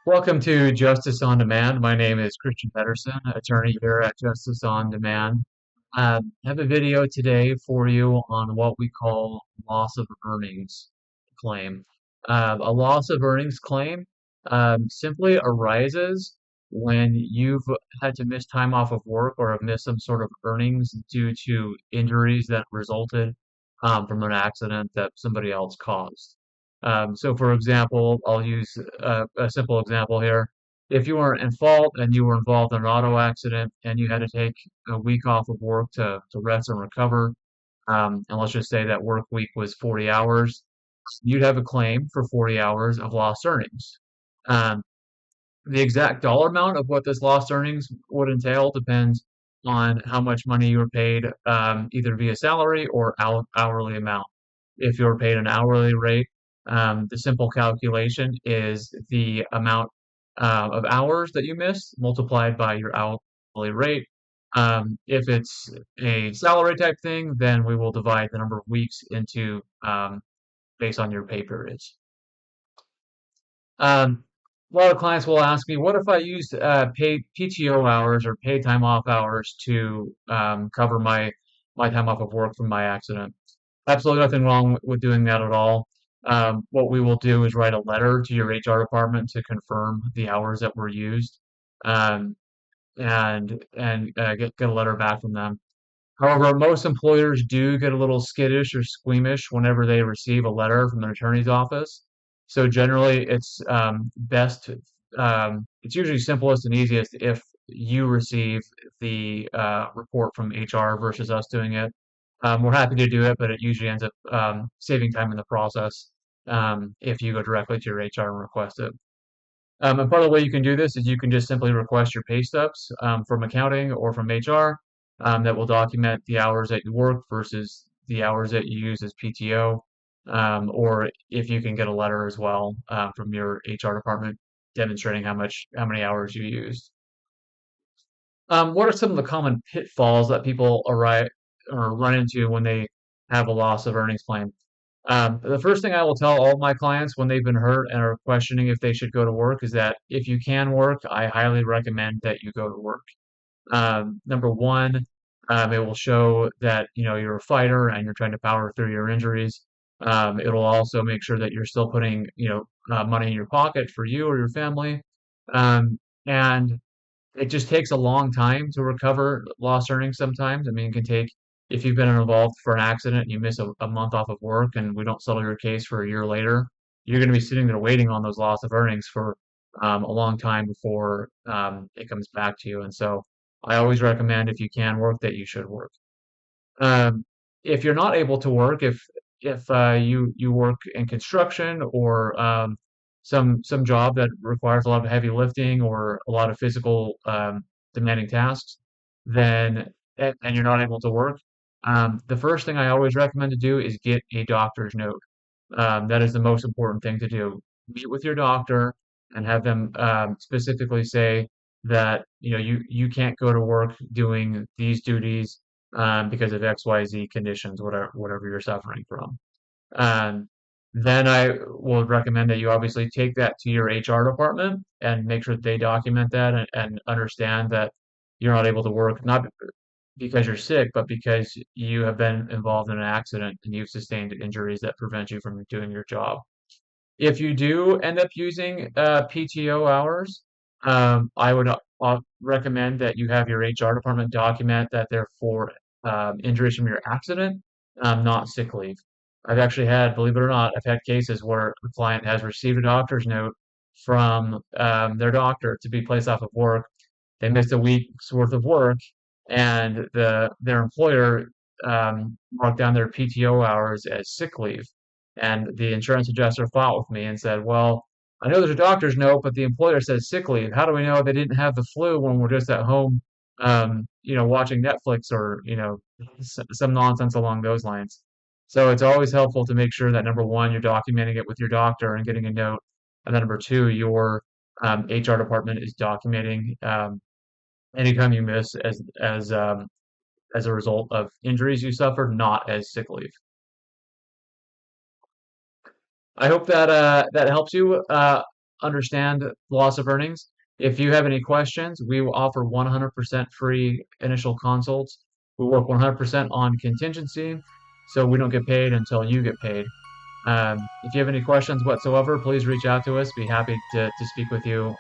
Welcome to Justice on Demand. My name is Christian Pedersen, attorney here at Justice on Demand. I have a video today for you on what we call loss of earnings claim. A loss of earnings claim simply arises when you've had to miss time off of work or have missed some sort of earnings due to injuries that resulted from an accident that somebody else caused. So, for example, I'll use a simple example here. If you weren't in fault and you were involved in an auto accident and you had to take a week off of work to rest and recover, and let's just say that work week was 40 hours, you'd have a claim for 40 hours of lost earnings. Um, the exact dollar amount of what this lost earnings would entail depends on how much money you were paid, either via salary or hourly amount. If you're paid an hourly rate, the simple calculation is the amount of hours that you missed multiplied by your hourly rate. If it's a salary type thing, then we will divide the number of weeks into based on your pay periods. A lot of clients will ask me, what if I used paid PTO hours or paid time off hours to cover my time off of work from my accident? Absolutely nothing wrong with doing that at all. What we will do is write a letter to your HR department to confirm the hours that were used, um, and get a letter back from them. However, most employers do get a little skittish or squeamish whenever they receive a letter from an attorney's office. So generally, it's usually simplest and easiest if you receive the report from HR versus us doing it. We're happy to do it, but it usually ends up saving time in the process if you go directly to your HR and request it. And part of the way you can do this is you can just simply request your pay stubs from accounting or from HR that will document the hours that you work versus the hours that you use as PTO. Or if you can get a letter as well from your HR department demonstrating how many hours you used. What are some of the common pitfalls that people arrive or run into when they have a loss of earnings claim? The first thing I will tell all my clients when they've been hurt and are questioning if they should go to work is that if you can work, I highly recommend that you go to work. Number one, it will show that you're a fighter and you're trying to power through your injuries. It'll also make sure that you're still putting money in your pocket for you or your family. And it just takes a long time to recover lost earnings sometimes. I mean, it can take, if you've been involved for an accident and you miss a month off of work and we don't settle your case for a year later, you're going to be sitting there waiting on those loss of earnings for a long time before it comes back to you. And so I always recommend if you can work that you should work. Um, if you're not able to work, if you work in construction or some job that requires a lot of heavy lifting or a lot of physical demanding tasks, then and you're not able to work, the first thing I always recommend to do is get a doctor's note. That is the most important thing to do. Meet with your doctor and have them specifically say that you can't go to work doing these duties because of XYZ conditions, whatever you're suffering from. Um, then I would recommend that you obviously take that to your HR department and make sure that they document that and understand that you're not able to work, not because you're sick, but because you have been involved in an accident and you've sustained injuries that prevent you from doing your job. If you do end up using PTO hours, I would recommend that you have your HR department document that they're for injuries from your accident, not sick leave. I've actually had, believe it or not, I've had cases where a client has received a doctor's note from their doctor to be placed off of work. They missed a week's worth of work, and their employer marked down their PTO hours as sick leave. And the insurance adjuster fought with me and said, "Well, I know there's a doctor's note, but the employer says sick leave. How do we know they didn't have the flu when we're just at home, watching Netflix or some nonsense along those lines?" So it's always helpful to make sure that number one, you're documenting it with your doctor and getting a note, and then number two, your HR department is documenting anytime you miss as a result of injuries you suffered, not as sick leave. I hope that that helps you. understand loss of earnings. If you have any questions, we will offer 100% free initial consults. We work 100% on contingency, so we don't get paid until you get paid. If you have any questions whatsoever, please reach out to us. Be happy to speak with you